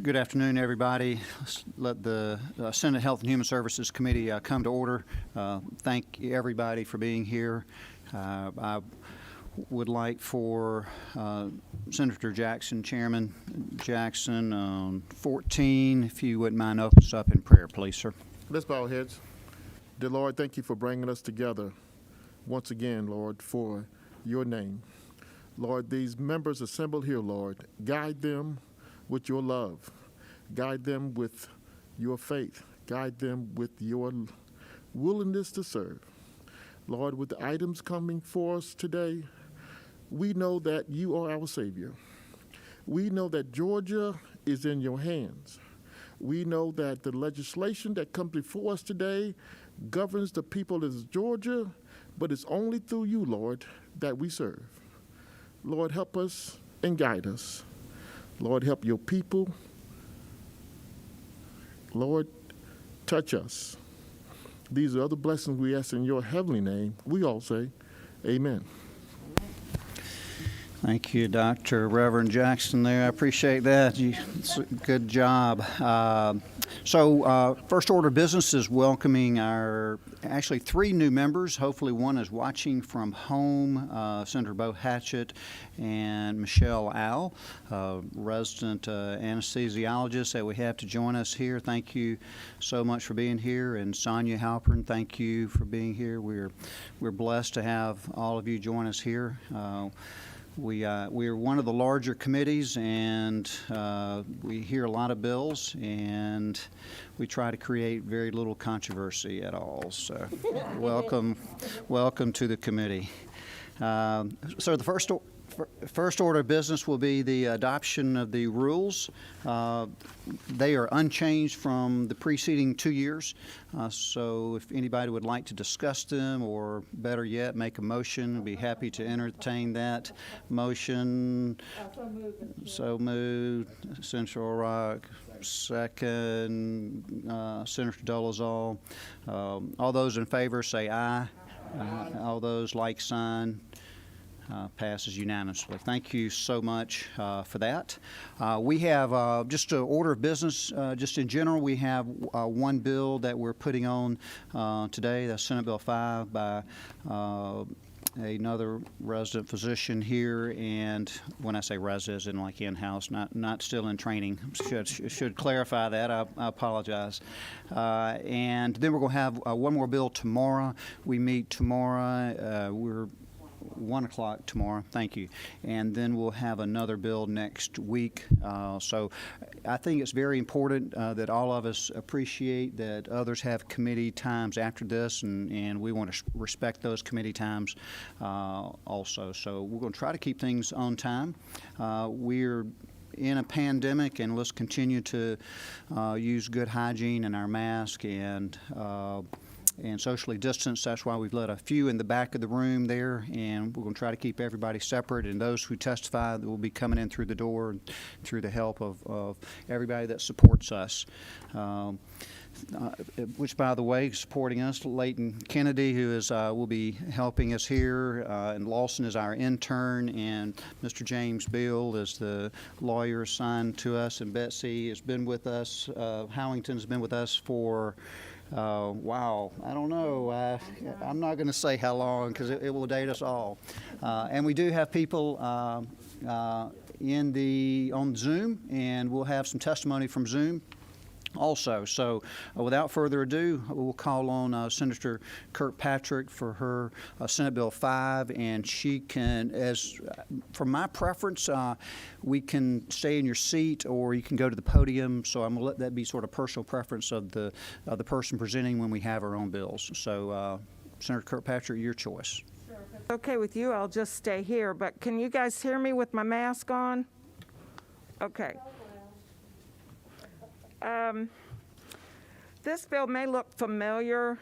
Good afternoon, everybody. Let's let the Senate Health and Human Services Committee come to order. Thank everybody for being here. I would like for Senator Jackson, Chairman Jackson, on 14, if you wouldn't mind, open us up in prayer, please, sir. Let's bow our heads. Dear Lord, thank you for bringing us together once again, Lord, for your name. Lord, these members assembled here, Lord, guide them with your love. Guide them with your faith. Guide them with your willingness to serve. Lord, with the items coming for us today, we know that you are our Savior. We know that Georgia is in your hands. We know that the legislation that comes before us today governs the people of Georgia, but it's only through you, Lord, that we serve. Lord, help us and guide us. Lord, help your people. Lord, touch us. These are other blessings we ask in your heavenly name. We all say, amen. Thank you, Dr. Reverend Jackson there. I appreciate that. Good job. First order of business is welcoming our actually 3 new members. Hopefully one is watching from home, Senator Bo Hatchett and Michelle Al, resident anesthesiologist that we have to join us here. Thank you so much for being here. And Sonia Halpern, thank you for being here. We're blessed to have all of you join us here. We are one of the larger committees, and we hear a lot of bills, and we try to create very little controversy at all. So welcome to the committee. So the first order of business will be the adoption of the rules. They are unchanged from the preceding 2 years. So if anybody would like to discuss them, or better yet, make a motion, I'd be happy to entertain that motion. So moved. Senator O'Rourke, second. Senator Dolezal. All those in favor say aye. All those like sign. Passes unanimously. Thank you so much for that. We have just an order of business. Just in general, we have one bill that we're putting on today. That's Senate Bill 5 by another resident physician here, and when I say resident, like in-house, not still in training. Should clarify that. I apologize. And then we're going to have one more bill tomorrow. We meet tomorrow. We're 1 o'clock tomorrow. Thank you. And then we'll have another bill next week. So I think it's very important that all of us appreciate that others have committee times after this, and we want to respect those committee times also. So we're going to try to keep things on time. We're in a pandemic, and let's continue to use good hygiene and our mask and socially distance. That's why we've let a few in the back of the room there, and we're going to try to keep everybody separate, and those who testify that will be coming in through the door and through the help of everybody that supports us. Which, by the way, supporting us, Leighton Kennedy, who is will be helping us here, and Lawson is our intern, and Mr. James Beal is the lawyer assigned to us, and Betsy has been with us. Howington has been with us for wow, I don't know. I'm not going to say how long, because it will date us all. And we do have people on Zoom, and we'll have some testimony from Zoom also. So without further ado, we'll call on Senator Kirkpatrick for her Senate Bill 5, and she can, as from my preference, we can stay in your seat or you can go to the podium. So I'm going to let that be sort of personal preference of the person presenting when we have our own bills. So Senator Kirkpatrick, your choice. Sure. Okay with you, I'll just stay here, but can you guys hear me with my mask on? Okay. This bill may look familiar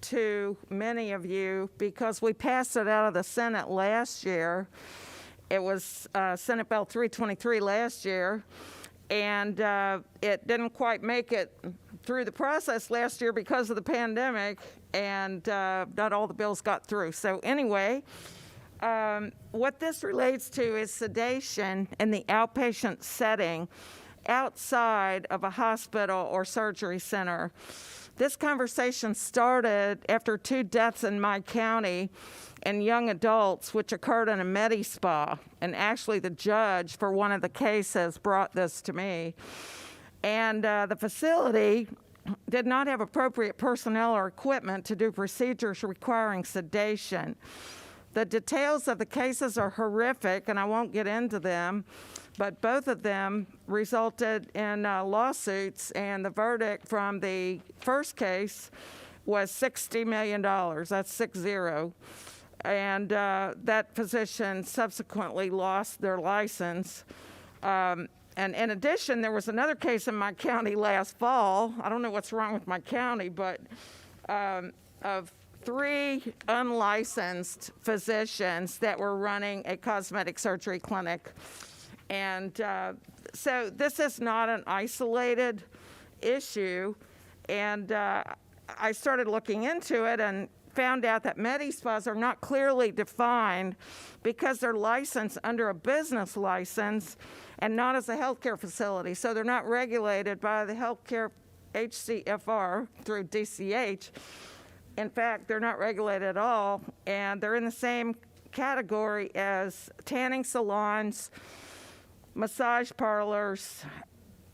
to many of you because we passed it out of the Senate last year. It was Senate Bill 323 last year, and it didn't quite make it through the process last year because of the pandemic, and not all the bills got through. So anyway, what this relates to is sedation in the outpatient setting. outside of a hospital or surgery center. This conversation started after 2 deaths in my county in young adults, which occurred in a Medi-Spa. And actually, the judge for one of the cases brought this to me. And the facility did not have appropriate personnel or equipment to do procedures requiring sedation. The details of the cases are horrific, and I won't get into them, but both of them resulted in lawsuits, and the verdict from the first case was $60 million. That's 60. And that physician subsequently lost their license. And in addition, there was another case in my county last fall. I don't know what's wrong with my county, but of 3 unlicensed physicians that were running a cosmetic surgery clinic. And so this is not an isolated issue. And I started looking into it and found out that Medi-Spas are not clearly defined because they're licensed under a business license and not as a healthcare facility. So they're not regulated by the healthcare HCFR through DCH. In fact, they're not regulated at all, and they're in the same category as tanning salons, massage parlors,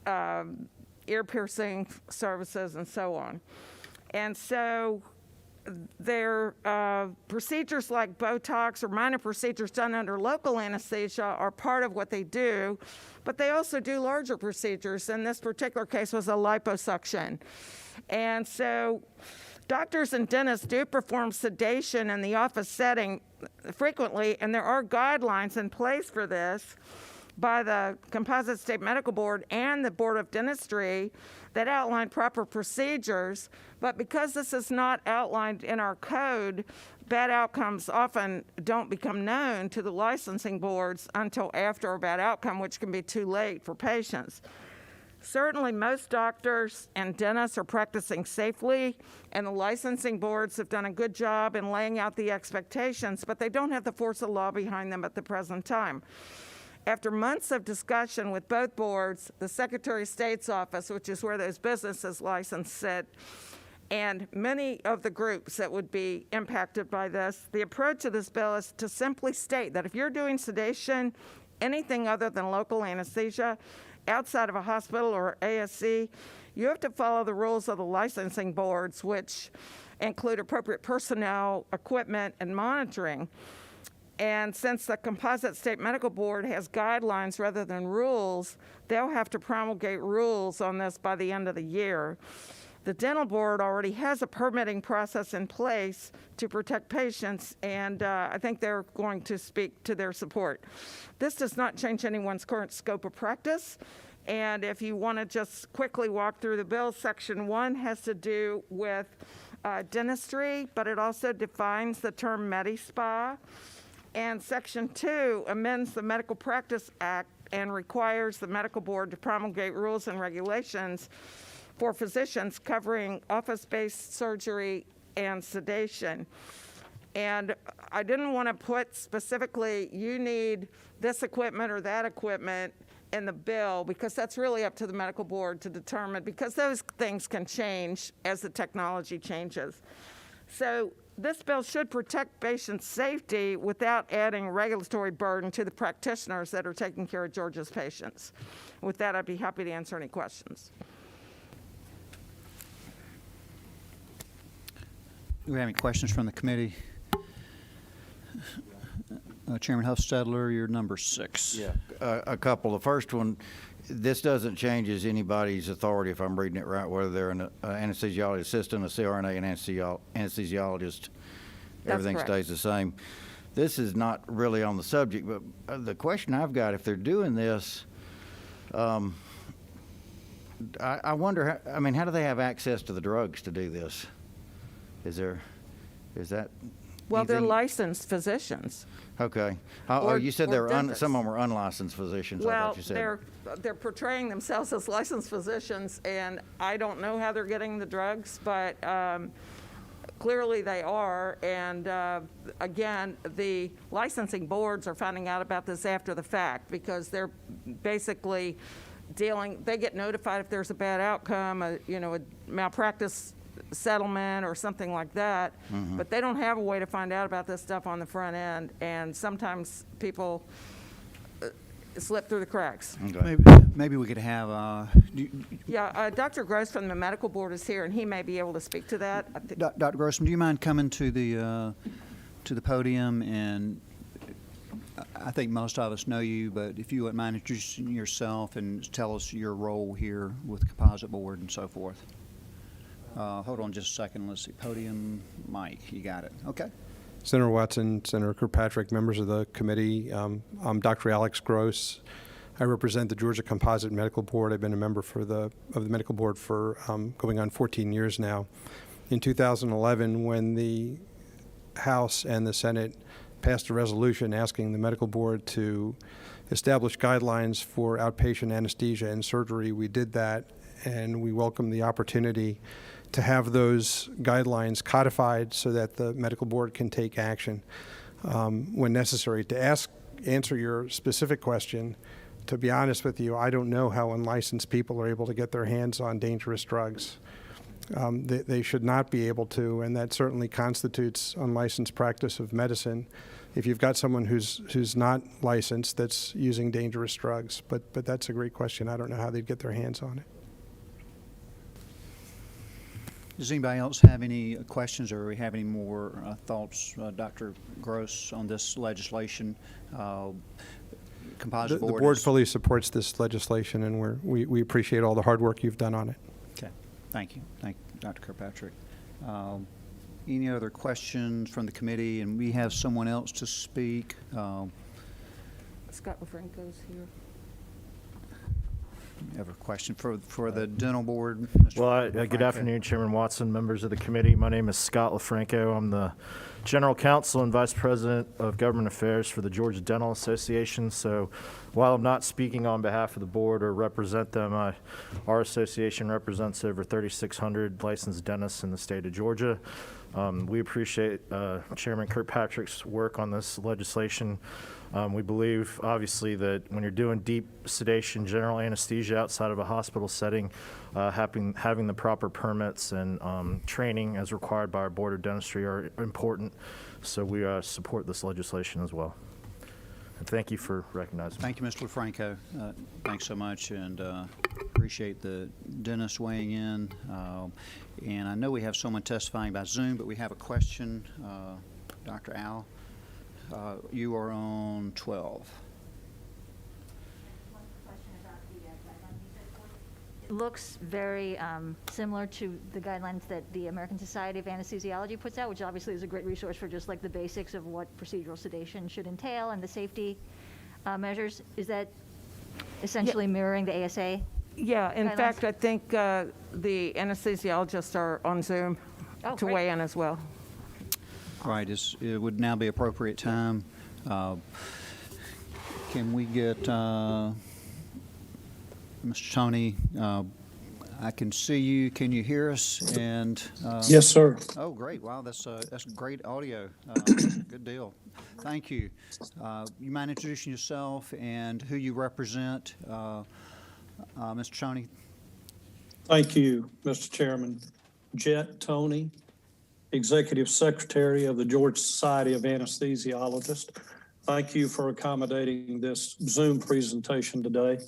ear piercing services, and so on. And so their procedures like Botox or minor procedures done under local anesthesia are part of what they do, but they also do larger procedures. In this particular case was a liposuction. And so doctors and dentists do perform sedation in the office setting frequently, and there are guidelines in place for this by the Composite State Medical Board and the Board of Dentistry that outline proper procedures. But because this is not outlined in our code, bad outcomes often don't become known to the licensing boards until after a bad outcome, which can be too late for patients. Certainly, most doctors and dentists are practicing safely, and the licensing boards have done a good job in laying out the expectations, but they don't have the force of law behind them at the present time. After months of discussion with both boards, the Secretary of State's office, which is where those businesses licensed sit, and many of the groups that would be impacted by this, the approach of this bill is to simply state that if you're doing sedation, anything other than local anesthesia, outside of a hospital or ASC, you have to follow the rules of the licensing boards, which include appropriate personnel, equipment, and monitoring. And since the Composite State Medical Board has guidelines rather than rules, they'll have to promulgate rules on this by the end of the year. The dental board already has a permitting process in place to protect patients, and I think they're going to speak to their support. This does not change anyone's current scope of practice, and if you want to just quickly walk through the bill, Section 1 has to do with dentistry, but it also defines the term Medi-Spa. And Section 2 amends the Medical Practice Act and requires the medical board to promulgate rules and regulations for physicians covering office-based surgery and sedation. And I didn't want to put specifically, you need this equipment or that equipment in the bill, because that's really up to the medical board to determine, because those things can change as the technology changes. So this bill should protect patient safety without adding regulatory burden to the practitioners that are taking care of Georgia's patients. With that, I'd be happy to answer any questions. Do we have any questions from the committee? Chairman Huffstadler, you're number 6. Yeah, a couple. The first one, this doesn't change as anybody's authority, if I'm reading it right, whether they're an anesthesiologist assistant, a CRNA, an anesthesiologist. Everything correct. stays the same. This is not really on the subject, but the question I've got, if they're doing this, I wonder, how do they have access to the drugs to do this? Is that? Well, they're anything- licensed physicians. Okay. Or- You said or dentists. some of them are unlicensed physicians, I Well, thought you said. they're portraying themselves as licensed physicians, and I don't know how they're getting the drugs, but clearly they are. And again, the licensing boards are finding out about this after the fact, because they're basically they get notified if there's a bad outcome, a malpractice settlement or something like that, but they don't have a way to find out about this stuff on the front end, and sometimes people slip through the cracks. Okay. Maybe we could have, Yeah, Dr. Gross from the medical board is here, and he may be able to speak to that. Dr. Grossman, do you mind coming to the podium? And I think most of us know you, but if you wouldn't mind introducing yourself and tell us your role here with the composite board and so forth. Hold on just a second. Let's see. Podium, mic. You got it. Okay. Senator Watson, Senator Kirkpatrick, members of the committee. I'm Dr. Alex Gross. I represent the Georgia Composite Medical Board. I've been a member of the medical board for going on 14 years now. In 2011, when the House and the Senate passed a resolution asking the medical board to establish guidelines for outpatient anesthesia and surgery, we did that, and we welcome the opportunity to have those guidelines codified so that the medical board can take action when necessary. To answer your specific question, to be honest with you, I don't know how unlicensed people are able to get their hands on dangerous drugs. They should not be able to, and that certainly constitutes unlicensed practice of medicine if you've got someone who's not licensed that's using dangerous drugs. But that's a great question. I don't know how they'd get their hands on it. Does anybody else have any questions, or we have any more thoughts, Dr. Gross, on this legislation? Composite The board. board fully supports this legislation, and we appreciate all the hard work you've done on it. Okay. Thank you. Thank you, Dr. Kirkpatrick. Any other questions from the committee? And we have someone else to speak. Scott LaFranco's here. You have a question for the dental board? Mr. Well, good LaFranco? afternoon, Chairman Watson, members of the committee. My name is Scott LaFranco. I'm the General Counsel and Vice President of Government Affairs for the Georgia Dental Association. So while I'm not speaking on behalf of the board or represent them, our association represents over 3,600 licensed dentists in the state of Georgia. We appreciate Chairman Kirkpatrick's work on this legislation. We believe, obviously, that when you're doing deep sedation, general anesthesia outside of a hospital setting, having the proper permits and training as required by our Board of Dentistry are important. So we support this legislation as well. And thank you for recognizing me. Thank you, Mr. LaFranco. Thanks so much, and appreciate the dentist weighing in. And I know we have someone testifying by Zoom, but we have a question. Dr. Al, you are on 12. It looks very similar to the guidelines that the American Society of Anesthesiology puts out, which obviously is a great resource for just like the basics of what procedural sedation should entail and the safety measures. Is that essentially mirroring the ASA? Yeah, in guidelines? fact, I think the anesthesiologists are on Zoom Oh, to great. weigh in as well. Right, it would now be appropriate time. Can we get Mr. Tony? I can see you. Can you hear us? And Yes, sir. oh, great! Wow, that's great audio. Good deal. Thank you. You mind introducing yourself and who you represent, Mr. Tony? Thank you, Mr. Chairman. Jet Tony, Executive Secretary of the Georgia Society of Anesthesiologists. Thank you for accommodating this Zoom presentation today.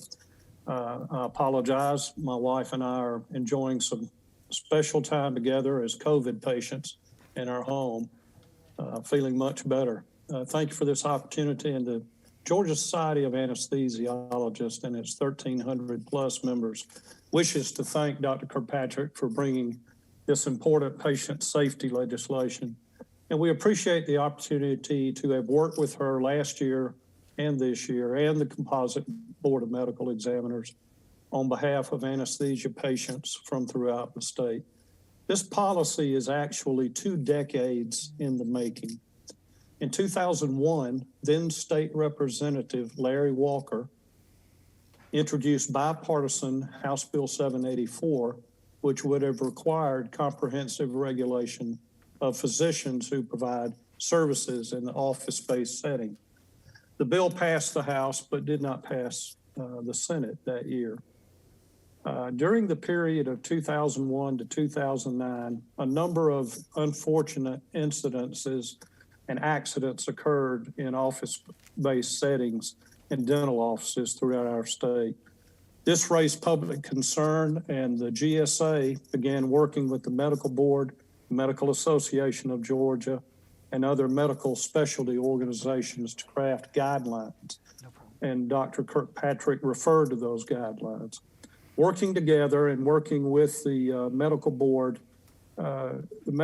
I apologize. My wife and I are enjoying some special time together as COVID patients in our home, feeling much better. Thank you for this opportunity, and the Georgia Society of Anesthesiologists and its 1,300 plus members wishes to thank Dr. Kirkpatrick for bringing this important patient safety legislation. And we appreciate the opportunity to have worked with her last year and this year and the Composite Board of Medical Examiners on behalf of anesthesia patients from throughout the state. This policy is actually 2 decades in the making. In 2001, then State Representative Larry Walker introduced bipartisan House Bill 784, which would have required comprehensive regulation of physicians who provide services in the office-based setting. The bill passed the House but did not pass the Senate that year. During the period of 2001 to 2009, a number of unfortunate incidences and accidents occurred in office-based settings and dental offices throughout our state. This raised public concern, and the GSA began working with the Medical Board, Medical Association of Georgia, and other medical specialty organizations to craft guidelines. And Dr. Kirkpatrick referred to those guidelines. Working together and working with the Medical Board adopted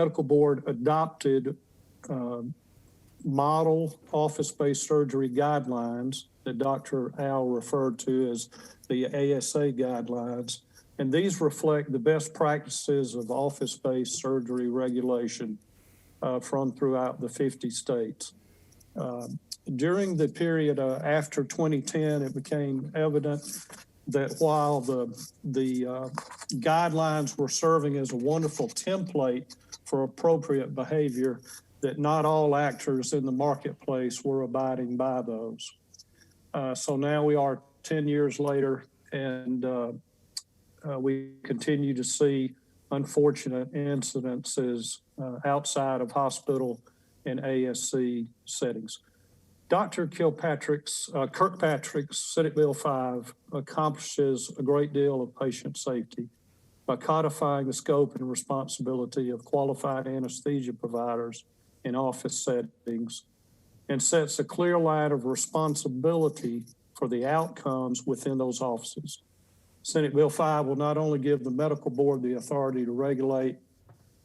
model office-based surgery guidelines that Dr. Al referred to as the ASA guidelines. And these reflect the best practices of office-based surgery regulation from throughout the 50 states. During the period after 2010, it became evident that while the guidelines were serving as a wonderful template for appropriate behavior, that not all actors in the marketplace were abiding by those. So now we are 10 years later, and we continue to see unfortunate incidences outside of hospital and ASC settings. Dr. Kirkpatrick's Senate Bill 5 accomplishes a great deal of patient safety by codifying the scope and responsibility of qualified anesthesia providers in office settings and sets a clear line of responsibility for the outcomes within those offices. Senate Bill 5 will not only give the medical board the authority to regulate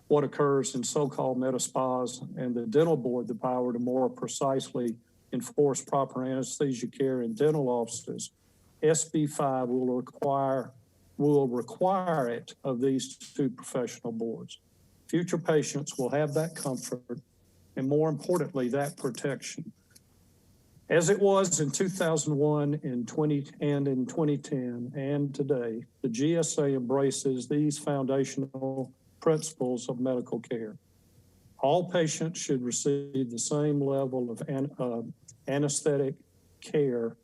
what occurs in so-called med spas and the dental board the power to more precisely enforce proper anesthesia care in dental offices, SB 5 will require it of these two professional boards. Future patients will have that comfort and, more importantly, that protection. As it was in 2001 and in 2010 and today, the GSA embraces these foundational principles of medical care. All patients should receive the same level of anesthetic care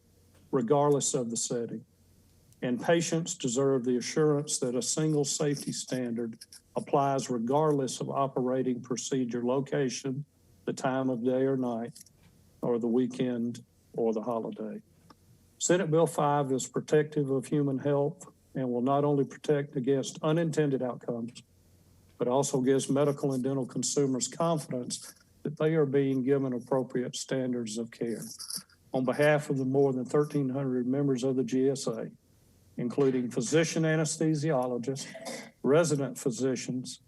regardless of the setting. And patients deserve the assurance that a single safety standard applies regardless of operating procedure location, the time of day or night, or the weekend or the holiday. Senate Bill 5 is protective of human health and will not only protect against unintended outcomes, but also gives medical and dental consumers confidence that they are being given appropriate standards of care. On behalf of the more than 1,300 members of the GSA, including physician anesthesiologists, resident physicians,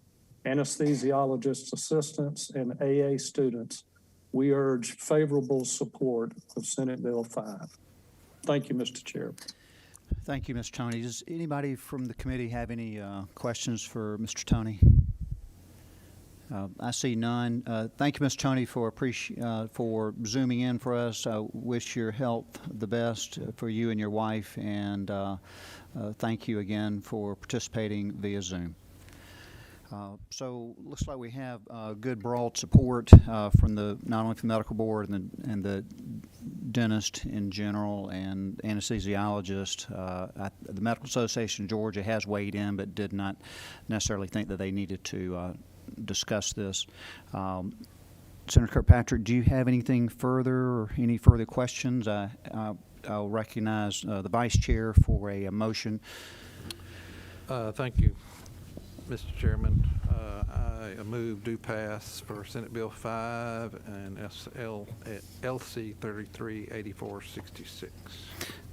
anesthesiologist assistants, and AA students, we urge favorable support of Senate Bill 5. Thank you, Mr. Chair. Thank you, Mr. Toney. Does anybody from the committee have any questions for Mr. Toney? I see none. Thank you, Mr. Toney, for zooming in for us. I wish your health the best for you and your wife, and thank you again for participating via Zoom. So looks like we have good broad support from not only from the medical board and the dentist in general and anesthesiologist. The Medical Association of Georgia has weighed in, but did not necessarily think that they needed to discuss this. Senator Kirkpatrick, do you have anything further or any further questions? I'll recognize the Vice Chair for a motion. Thank you, Mr. Chairman. I move do pass for Senate Bill 5 and LC 338466.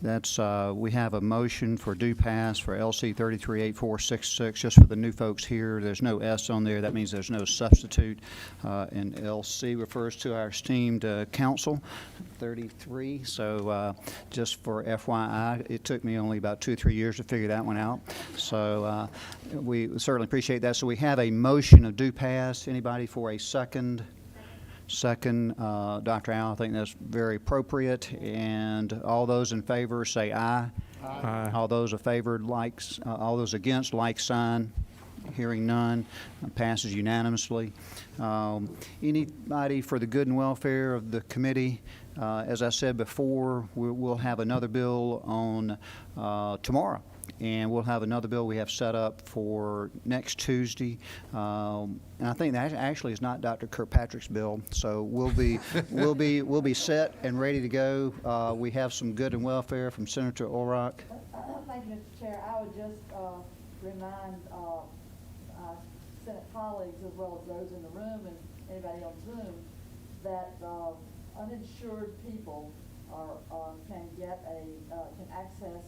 That's, we have a motion for due pass for LC 338466. Just for the new folks here, there's no S on there. That means there's no substitute. And LC refers to our esteemed council, 33. So just for FYI, it took me only about 2 or 3 years to figure that one out. So we certainly appreciate that. So we have a motion of due pass. Anybody for a second? Second, Dr. Al, I think that's very appropriate. And all those in favor say aye. Aye. All those all those against, like sign. Hearing none, passes unanimously. Anybody for the good and welfare of the committee? As I said before, we'll have another bill on tomorrow And we'll have another bill we have set up for next Tuesday. And I think that actually is not Dr. Kirkpatrick's bill, so we'll be set and ready to go. We have some good and welfare from Senator Orrock. Thank you, Mr. Chair. I would just remind our Senate colleagues, as well as those in the room and anybody on Zoom, that uninsured people can access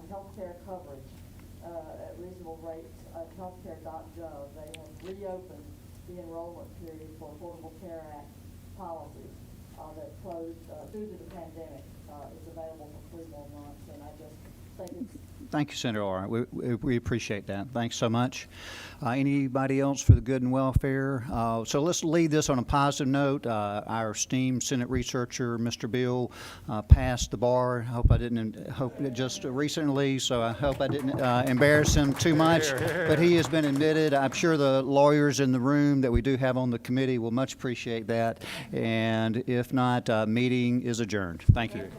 health care coverage at reasonable rates at healthcare.gov. They have reopened the enrollment period for Affordable Care Act policies that closed due to the pandemic. It's available for 3 more months, and I just think it's Thank you, Senator Orr. We appreciate that. Thanks so much. Anybody else for the good and welfare? So let's leave this on a positive note. Our esteemed Senate researcher, Mr. Bill, passed the bar. Hope it just recently, so I hope I didn't embarrass him too much. But he has been admitted. I'm sure the lawyers in the room that we do have on the committee will much appreciate that. And if not, meeting is adjourned. Thank you.